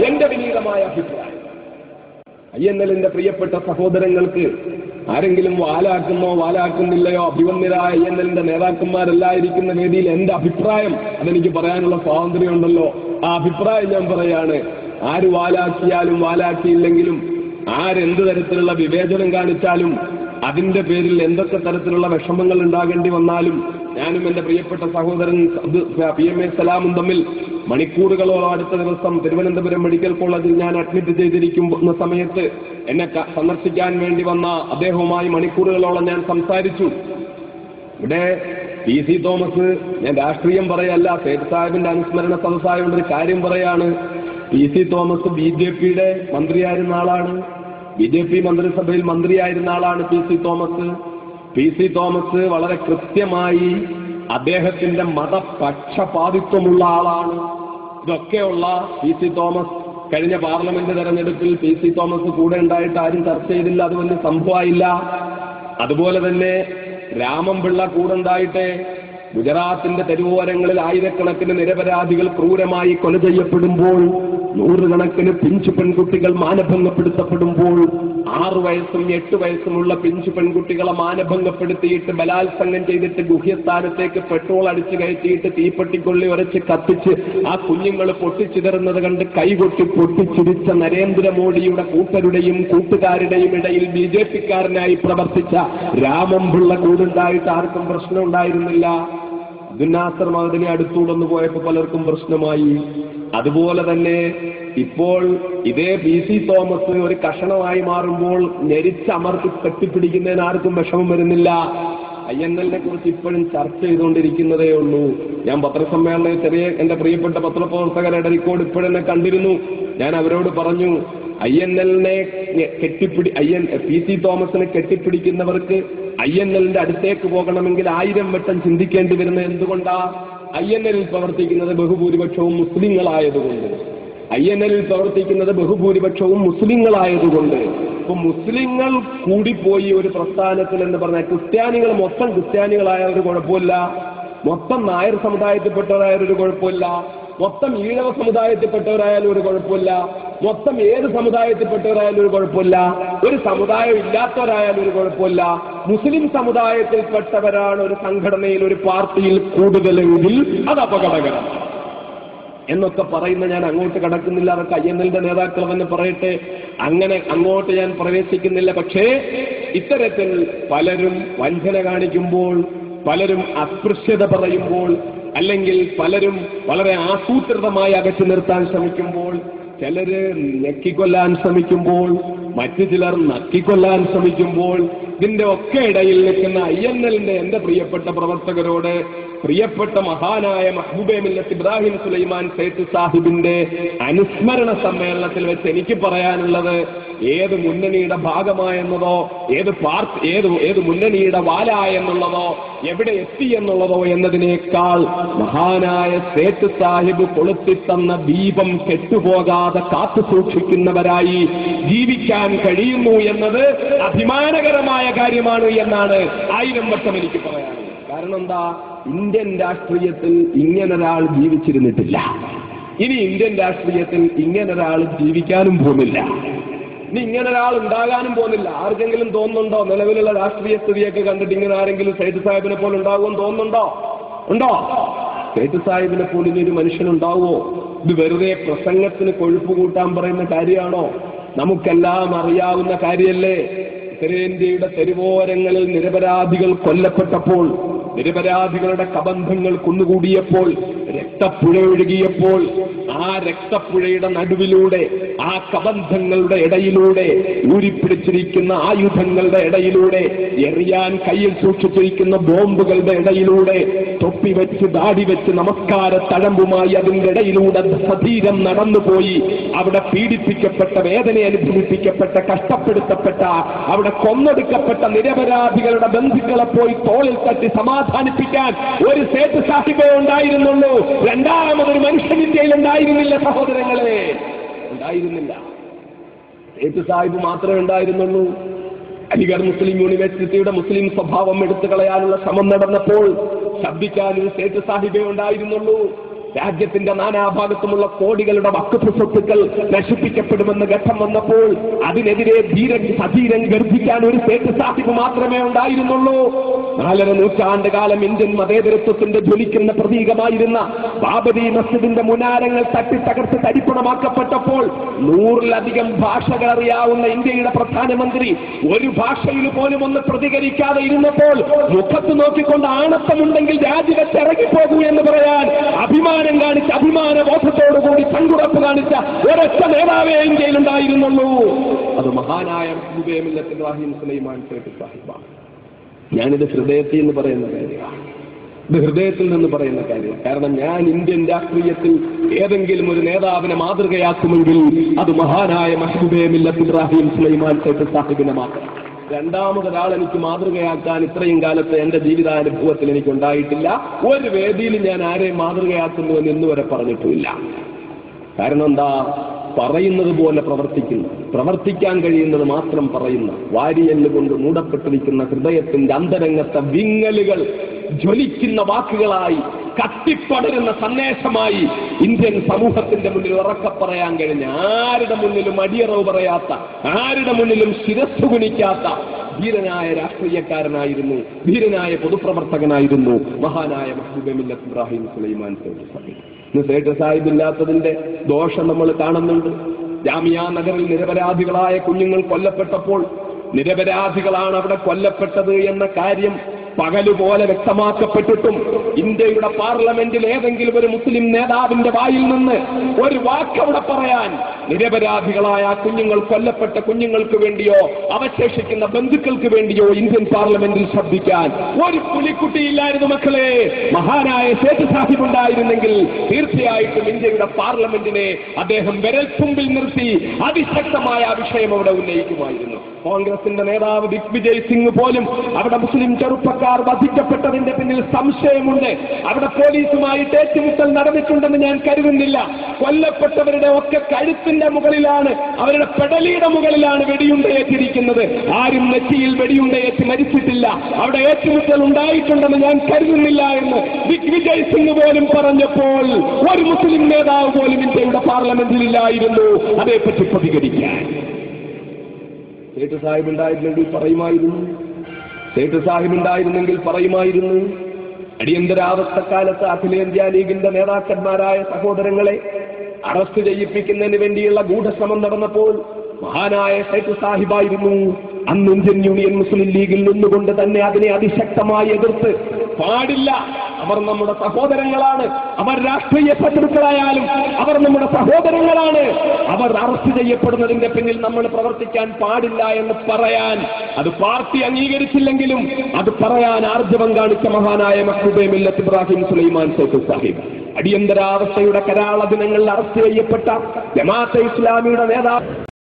എന്റെ വിനീതമായ അഭിപ്രായം. INL-ന്റെ പ്രിയപ്പെട്ട സഹോദരങ്ങൾക്ക് ആരെങ്കിലും വാലാക്കുന്നില്ലയോ? അഭിവന്യരായ INL-ന്റെ നേതാക്കന്മാരെല്ലായിരിക്കുന്ന വേദിയിൽ എന്റെ അഭിപ്രായം അതെനിക്ക് പറയാനുള്ള സ്വാതന്ത്ര്യമുണ്ടല്ലോ. ആ അഭിപ്രായം ഞാൻ പറയാണ്. ആര് വാലാക്കിയാലും വാലാക്കിയില്ലെങ്കിലും, ആരെന്ത് തരത്തിലുള്ള വിവേചനം കാണിച്ചാലും, അതിന്റെ പേരിൽ എന്തൊക്കെ തരത്തിലുള്ള വിഷമങ്ങൾ ഉണ്ടാകേണ്ടി വന്നാലും, ഞാനും എന്റെ പ്രിയപ്പെട്ട സഹോദരൻ PMA സലാമും തമ്മിൽ മണിക്കൂറുകളോളം അടുത്ത ദിവസം തിരുവനന്തപുരം മെഡിക്കൽ കോളേജിൽ ഞാൻ അഡ്മിറ്റ് ചെയ്തിരിക്കുന്ന സമയത്ത് എന്നെ സന്ദർശിക്കാൻ വേണ്ടി വന്ന അദ്ദേഹവുമായി മണിക്കൂറുകളോളം ഞാൻ സംസാരിച്ചു. ഇവിടെ PC തോമസ്, ഞാൻ രാഷ്ട്രീയം പറയല്ല, സേഠ് സാഹിബിന്റെ അനുസ്മരണ സദസ്സായോണ്ടൊരു കാര്യം പറയാണ്. PC തോമസ് BJPയുടെ മന്ത്രിയായിരുന്ന ആളാണ്. BJP മന്ത്രിസഭയിൽ മന്ത്രിയായിരുന്ന ആളാണ് PC തോമസ്. PC തോമസ് വളരെ കൃത്യമായി അദ്ദേഹത്തിന്റെ മതപക്ഷപാതിത്വമുള്ള ആളാണ്. ഇതൊക്കെയുള്ള PC തോമസ് കഴിഞ്ഞ പാർലമെന്റ് തെരഞ്ഞെടുപ്പിൽ PC തോമസ് കൂടെ ഉണ്ടായിട്ട് ആരും ചർച്ച ചെയ്തില്ല, അത് വലിയ സംഭവമായില്ല. അതുപോലെ തന്നെ രാമൻപിള്ള കൂടെ ഉണ്ടായിട്ട് ഗുജറാത്തിന്റെ തെരുവോരങ്ങളിൽ ആയിരക്കണക്കിന് നിരപരാധികൾ ക്രൂരമായി കൊല ചെയ്യപ്പെടുമ്പോൾ, നൂറുകണക്കിന് പിഞ്ചു പെൺകുട്ടികൾ മാനഭംഗപ്പെടുത്തപ്പെടുമ്പോൾ, 6 വയസ്സും 8 വയസ്സുമുള്ള പിഞ്ചു പെൺകുട്ടികളെ മാനഭംഗപ്പെടുത്തിയിട്ട് ബലാത്സംഗം ചെയ്തിട്ട് ഗുഹ്യസ്ഥാനത്തേക്ക് പെട്രോൾ അടിച്ചു കയറ്റിയിട്ട് തീപ്പെട്ടിക്കൊള്ളി ഉരച്ച് കത്തിച്ച് ആ കുഞ്ഞുങ്ങൾ പൊട്ടിച്ചിതറുന്നത് കണ്ട് കൈകൊട്ടി പൊട്ടിച്ചിരിച്ച നരേന്ദ്രമോദിയുടെ കൂട്ടരുടെയും കൂട്ടുകാരുടെയും ഇടയിൽ BJP-ക്കാരനായി പ്രവർത്തിച്ച രാമൻപിള്ള കൂടുണ്ടായിട്ട് ആർക്കും പ്രശ്നം ഉണ്ടായിരുന്നില്ല. അബ്ദുൽ മഅദനി അടുത്തുകൊണ്ടു പോയപ്പോൾ പലർക്കും പ്രശ്നമായി. അതുപോലെ തന്നെ ഇപ്പോൾ ഇതേ PC തോമസ് ഒരു കഷണമായി മാറുമ്പോൾ ഞെരിച്ചമർത്തി കെട്ടിപ്പിടിക്കുന്നതിന് ആർക്കും വിഷമം വരുന്നില്ല. INL-നെ കുറിച്ച് ഇപ്പോഴും ചർച്ച ചെയ്തുകൊണ്ടിരിക്കുന്നതേ ഉള്ളൂ. ഞാൻ പത്രസമ്മേളനത്തിൽ എന്റെ പ്രിയപ്പെട്ട പത്രപ്രവർത്തകരുടെ റെക്കോർഡ് ഇപ്പോഴെന്നെ കണ്ടിരുന്നു. ഞാൻ അവരോട് പറഞ്ഞു, INL-നെ PC തോമസിനെ കെട്ടിപ്പിടിക്കുന്നവർക്ക് INL-ന്റെ അടുത്തേക്ക് പോകണമെങ്കിൽ 1000 വട്ടം ചിന്തിക്കേണ്ടി വരുന്നത് എന്തുകൊണ്ടാ? INL-ൽ പ്രവർത്തിക്കുന്നത് ബഹുഭൂരിപക്ഷവും മുസ്ലിങ്ങളായതുകൊണ്ട്. INL-ൽ പ്രവർത്തിക്കുന്നത് ബഹുഭൂരിപക്ഷവും മുസ്ലിങ്ങളായതുകൊണ്ട്. ഇപ്പൊ മുസ്ലിങ്ങൾ കൂടിപ്പോയി ഒരു പ്രസ്ഥാനത്തിൽ എന്ന് പറഞ്ഞാൽ ക്രിസ്ത്യാനികൾ മൊത്തം ക്രിസ്ത്യാനികളായ ഒരു കുഴപ്പമില്ല, മൊത്തം നായർ സമുദായത്തിൽപ്പെട്ടവരായാലും ഒരു കുഴപ്പമില്ല, മൊത്തം ഈഴവ സമുദായത്തിൽപ്പെട്ടവരായാലും ഒരു കുഴപ്പമില്ല, മൊത്തം ഏത് സമുദായത്തിൽപ്പെട്ടവരായാലും ഒരു കുഴപ്പമില്ല, ഒരു സമുദായം ഇല്ലാത്തവരായാലും ഒരു കുഴപ്പമില്ല, മുസ്ലിം സമുദായത്തിൽപ്പെട്ടവരാണ് ഒരു സംഘടനയിൽ ഒരു പാർട്ടിയിൽ കൂടുതലെങ്കിൽ അത് അപകടകരമാണ് എന്നൊക്കെ പറയുന്ന ഞാൻ അങ്ങോട്ട് കടക്കുന്നില്ല. അതൊക്കെ INL-ന്റെ നേതാക്കൾ തന്നെ പറയട്ടെ, അങ്ങനെ അങ്ങോട്ട് ഞാൻ പ്രവേശിക്കുന്നില്ല. പക്ഷേ ഇത്തരത്തിൽ പലരും വഞ്ചന കാണിക്കുമ്പോൾ, പലരും അസ്പൃശ്യത പറയുമ്പോൾ, അല്ലെങ്കിൽ പലരും വളരെ ആസൂത്രിതമായി അകറ്റി നിർത്താൻ ശ്രമിക്കുമ്പോൾ, ചിലര് ഞെക്കിക്കൊല്ലാൻ ശ്രമിക്കുമ്പോൾ, മറ്റു ചിലർ നക്കിക്കൊല്ലാൻ ശ്രമിക്കുമ്പോൾ, ഇതിന്റെ ഒക്കെ ഇടയിൽ നിൽക്കുന്ന INL-ന്റെ എന്റെ പ്രിയപ്പെട്ട പ്രവർത്തകരോട് പ്രിയപ്പെട്ട മഹാനായ മഹ്ബൂബെ മില്ലത്ത് ഇബ്രാഹിം സുലൈമാൻ സേഠ് സാഹിബിന്റെ അനുസ്മരണ സമ്മേളനത്തിൽ വെച്ച് എനിക്ക് പറയാനുള്ളത്, ഏത് മുന്നണിയുടെ ഭാഗമായെന്നതോ, ഏത് മുന്നണിയുടെ വാലായെന്നുള്ളതോ, എവിടെ എത്തി എന്നുള്ളതോ എന്നതിനേക്കാൾ മഹാനായ സേഠ് സാഹിബ് കൊളുത്തിത്തന്ന ദീപം കെട്ടുപോകാതെ കാത്തു സൂക്ഷിക്കുന്നവരായി ജീവിക്കാൻ കഴിയുന്നു എന്നത് അഭിമാനകരമായ കാര്യമാണ് എന്നാണ് 1000 വട്ടം എനിക്ക് പറയാനുള്ളത്. കാരണം എന്താ? ഇന്ത്യൻ രാഷ്ട്രീയത്തിൽ ഇങ്ങനൊരാൾ ജീവിച്ചിരുന്നിട്ടില്ല. ഇനി ഇന്ത്യൻ രാഷ്ട്രീയത്തിൽ ഇങ്ങനൊരാൾ ജീവിക്കാനും പോകുന്നില്ല. ഇനി ഇങ്ങനൊരാൾ ഉണ്ടാകാനും പോകുന്നില്ല. ആർക്കെങ്കിലും തോന്നുന്നുണ്ടോ നിലവിലുള്ള രാഷ്ട്രീയ സ്ഥിതിയൊക്കെ കണ്ടിട്ട് ഇങ്ങനെ ആരെങ്കിലും സേഠ് സാഹിബിനെ പോലെ ഉണ്ടാകുമെന്ന് തോന്നുന്നുണ്ടോ? ഉണ്ടോ? സേഠ് സാഹിബിനെ പോലെ ഇനി ഒരു മനുഷ്യനുണ്ടാവുമോ? ഇത് വെറുതെ പ്രസംഗത്തിന് കൊഴുപ്പ് കൂട്ടാൻ പറയുന്ന കാര്യമാണോ? നമുക്കെല്ലാം അറിയാവുന്ന കാര്യമല്ലേ. ഉത്തരേന്ത്യയുടെ തെരുവോരങ്ങളിൽ നിരപരാധികൾ കൊല്ലപ്പെട്ടപ്പോൾ, നിരപരാധികളുടെ കബന്ധങ്ങൾ കുന്നുകൂടിയപ്പോൾ, രക്തപ്പുഴ ഒഴുകിയപ്പോൾ, ആ രക്തപ്പുഴയുടെ നടുവിലൂടെ, ആ കബന്ധങ്ങളുടെ ഇടയിലൂടെ, ഊരിപ്പിടിച്ചിരിക്കുന്ന ആയുധങ്ങളുടെ ഇടയിലൂടെ, എറിയാൻ കയ്യിൽ സൂക്ഷിച്ചിരിക്കുന്ന ബോംബുകളുടെ ഇടയിലൂടെ, തൊപ്പി വെച്ച് ദാടി വെച്ച് നമസ്കാര തഴമ്പുമായി അതിന്റെ ഇടയിലൂടെ സധീരം നടന്നുപോയി അവിടെ പീഡിപ്പിക്കപ്പെട്ട, വേദന അനുഭവിപ്പിക്കപ്പെട്ട, കഷ്ടപ്പെടുത്തപ്പെട്ട, അവിടെ കൊന്നൊടുക്കപ്പെട്ട നിരപരാധികളുടെ ബന്ധുക്കളെ പോയി തോളിൽ തട്ടി സമാധാനിപ്പിക്കാൻ ഒരു സേഠ് സാഹിബേ ഉണ്ടായിരുന്നുള്ളൂ. രണ്ടാമതൊരു മനുഷ്യൻ ഇന്ത്യയിൽ ഉണ്ടായിരുന്നില്ല സഹോദരങ്ങളെ, ഉണ്ടായിരുന്നില്ല. സേഠ് സാഹിബ് മാത്രമേ ഉണ്ടായിരുന്നുള്ളൂ. അലിഗഡ് മുസ്ലിം യൂണിവേഴ്സിറ്റിയുടെ മുസ്ലിം സ്വഭാവം എടുത്തു കളയാനുള്ള ശ്രമം നടന്നപ്പോൾ ശബ്ദിക്കാൻ ഒരു സേഠ് സാഹിബേ ഉണ്ടായിരുന്നുള്ളൂ. രാജ്യത്തിന്റെ നാനാഭാഗത്തുമുള്ള കോടികളുടെ വഖഫ് സ്വത്തുക്കൾ നശിപ്പിക്കപ്പെടുമെന്ന് ഘട്ടം വന്നപ്പോൾ അതിനെതിരെ സധീരൻ ഗർഭിക്കാൻ ഒരു സേഠ് സാഹിബ് മാത്രമേ ഉണ്ടായിരുന്നുള്ളൂ. 4.5 നൂറ്റാണ്ട് കാലം ഇന്ത്യൻ മതേതരത്വത്തിന്റെ ജ്വലിക്കുന്ന പ്രതീകമായിരുന്ന ബാബരി മസ്ജിദിന്റെ മുനാരങ്ങൾ തട്ടിത്തകർത്ത് തരിപ്പണമാക്കപ്പെട്ടപ്പോൾ 100-ലധികം ഭാഷകൾ അറിയാവുന്ന ഇന്ത്യയുടെ പ്രധാനമന്ത്രി ഒരു ഭാഷയിൽ പോലും ഒന്ന് പ്രതികരിക്കാതെ ഇരുന്നപ്പോൾ മുഖത്ത് നോക്കിക്കൊണ്ട് ആണത്തമുണ്ടെങ്കിൽ രാജിവെച്ചിറങ്ങിപ്പോകൂ എന്ന് പറയാൻ അഭിമാനം കാണിച്ച, അഭിമാനബോധത്തോടുകൂടി ചങ്കുറപ്പ് കാണിച്ച ഒരൊറ്റ നേതാവേ ഇന്ത്യയിലുണ്ടായിരുന്നുള്ളൂ. അത് മഹാനായ മഹ്ബൂബെ മില്ലത്ത് ഇബ്രാഹിം സുലൈമാൻ സേഠ് സാഹിബാണ്. ഞാനിത് ഹൃദയത്തിൽ നിന്ന് പറയുന്ന കാര്യമാണ്. ഇത് ഹൃദയത്തിൽ നിന്ന് പറയുന്ന കാര്യമാണ്. കാരണം ഞാൻ ഇന്ത്യൻ രാഷ്ട്രീയത്തിൽ ഏതെങ്കിലും ഒരു നേതാവിനെ മാതൃകയാക്കുമെങ്കിൽ അത് മഹാനായ മഹ്ബൂബെ മില്ലത്ത് ഇബ്രാഹിം സുലൈമാൻ സേഠ് സാഹിബിനെ മാത്രം. രണ്ടാമതൊരാൾ എനിക്ക് മാതൃകയാക്കാൻ ഇത്രയും കാലത്ത് എന്റെ ജീവിതാനുഭവത്തിൽ എനിക്കുണ്ടായിട്ടില്ല. ഒരു വേദിയിൽ ഞാൻ ആരെയും മാതൃകയാക്കുന്നു എന്ന് ഇന്നുവരെ പറഞ്ഞിട്ടുമില്ല. കാരണം എന്താ? പറയുന്നത് പോലെ പ്രവർത്തിക്കുന്നു, പ്രവർത്തിക്കാൻ കഴിയുന്നത് മാത്രം പറയുന്ന, വാരിയല്ല് കൊണ്ട് മൂടപ്പെട്ടിരിക്കുന്ന ഹൃദയത്തിന്റെ അന്തരംഗത്തെ വിങ്ങലുകൾ ജ്വലിക്കുന്ന വാക്കുകളായി കത്തിപ്പടരുന്ന സന്ദേശമായി ഇന്ത്യൻ സമൂഹത്തിന്റെ മുന്നിൽ ഉറക്കെ പറയാൻ കഴിഞ്ഞ, ആരുടെ മുന്നിലും അടിയറവ് പറയാത്ത, ആരുടെ മുന്നിലും ശിരസ്സു കുനിക്കാത്ത ധീരനായ രാഷ്ട്രീയക്കാരനായിരുന്നു, ധീരനായ പൊതുപ്രവർത്തകനായിരുന്നു മഹാനായ മഹ്ബൂബെ മില്ലത്ത് ഇബ്രാഹിം സുലൈമാൻ സേഠ് സാഹിബ്. ഇന്ന് സേഠ് സാഹിബ് ഇല്ലാത്തതിന്റെ ദോഷം നമ്മൾ കാണുന്നുണ്ട്. ജാമിയ നഗറിൽ നിരപരാധികളായ കുഞ്ഞുങ്ങൾ കൊല്ലപ്പെട്ടപ്പോൾ നിരപരാധികളാണ് അവിടെ കൊല്ലപ്പെട്ടത് എന്ന കാര്യം പകലുപോലെ വ്യക്തമാക്കപ്പെട്ടിട്ടും ഇന്ത്യയുടെ പാർലമെന്റിൽ ഏതെങ്കിലും ഒരു മുസ്ലിം നേതാവിന്റെ വായിൽ നിന്ന് ഒരു വാക്കവിടെ പറയാൻ, നിരപരാധികളായ കുഞ്ഞുങ്ങൾ കൊല്ലപ്പെട്ട കുഞ്ഞുങ്ങൾക്ക് വേണ്ടിയോ അവശേഷിക്കുന്ന ബന്ധുക്കൾക്ക് വേണ്ടിയോ ഇന്ത്യൻ പാർലമെന്റിൽ ശബ്ദിക്കാൻ ഒരു പുലിക്കുട്ടിയില്ലായിരുന്നു മക്കളെ. മഹാനായ സേഠ് സാഹിബ് ഉണ്ടായിരുന്നെങ്കിൽ തീർച്ചയായിട്ടും ഇന്ത്യയുടെ പാർലമെന്റിനെ അദ്ദേഹം വിരൽത്തുമ്പിൽ നിർത്തി അതിശക്തമായ വിഷയം അവിടെ ഉന്നയിക്കുമായിരുന്നു. കോൺഗ്രസിന്റെ നേതാവ് ദിഗ്വിജയ് സിംഗ് പോലും അവിടെ മുസ്ലിം ചെറുപ്പക്കാർ വധിക്കപ്പെട്ടതിന്റെ പിന്നിൽ സംശയമുണ്ട്, അവിടെ പോലീസുമായിട്ട് ഏറ്റുമുട്ടൽ നടന്നിട്ടുണ്ടെന്ന് ഞാൻ കരുതുന്നില്ല. കൊല്ലപ്പെട്ടവരുടെ ഒക്കെ കഴുത്തിന്റെ മുകളിലാണ്, അവരുടെ പെടലിയുടെ മുകളിലാണ് വെടിയുണ്ടയേറ്റിരിക്കുന്നത്. ആരും നെറ്റിയിൽ വെടിയുണ്ടയേറ്റ് മരിച്ചിട്ടില്ല. അവിടെ ഏറ്റുമുട്ടൽ ഉണ്ടായിട്ടുണ്ടെന്ന് ഞാൻ കരുതുന്നില്ല എന്ന് ദിഗ്വിജയ് സിംഗ് പോലും പറഞ്ഞപ്പോൾ ഒരു മുസ്ലിം നേതാവ് പോലും ഇന്ത്യയുടെ പാർലമെന്റിൽ ഇല്ലായിരുന്നു അതേപ്പറ്റി പ്രതികരിക്കാൻ. സേഠ് സാഹിബ് ഉണ്ടായിരുന്നെങ്കിൽ പറയുമായിരുന്നു, സേഠ് സാഹിബ് ഉണ്ടായിരുന്നെങ്കിൽ പറയുമായിരുന്നു. അടിയന്തരാവസ്ഥക്കാലത്ത് അഖിലേന്ത്യാ ലീഗിന്റെ നേതാക്കന്മാരായ സഹോദരങ്ങളെ അറസ്റ്റ് ചെയ്യിപ്പിക്കുന്നതിന് വേണ്ടിയുള്ള ഗൂഢശ്രമം നടന്നപ്പോൾ മഹാനായ സേഠ് സാഹിബായിരുന്നു അന്ന് ഇന്ത്യൻ യൂണിയൻ മുസ്ലിം ലീഗിൽ നിന്നുകൊണ്ട് തന്നെ അതിനെ അതിശക്തമായി എതിർത്ത്, പാടില്ല, അവർ നമ്മുടെ സഹോദരങ്ങളാണ്, അവർ രാഷ്ട്രീയ ശത്രുക്കളായാലും അവർ നമ്മുടെ സഹോദരങ്ങളാണ്, അവർ അറസ്റ്റ് ചെയ്യപ്പെടുന്നതിന്റെ പിന്നിൽ നമ്മൾ പ്രവർത്തിക്കാൻ പാടില്ല എന്ന് പറയാൻ, അത് പാർട്ടി അംഗീകരിച്ചില്ലെങ്കിലും അത് പറയാൻ ആർജവം കാണിച്ച മഹാനായ മഹ്ബൂബെ മില്ലത്ത് ഇബ്രാഹിം സുലൈമാൻ സേഠ് സാഹിബ്. അടിയന്തരാവസ്ഥയുടെ കരാള ദിനങ്ങളിൽ അറസ്റ്റ് ചെയ്യപ്പെട്ട ജമാഅത്തെ ഇസ്ലാമിയുടെ നേതാവ്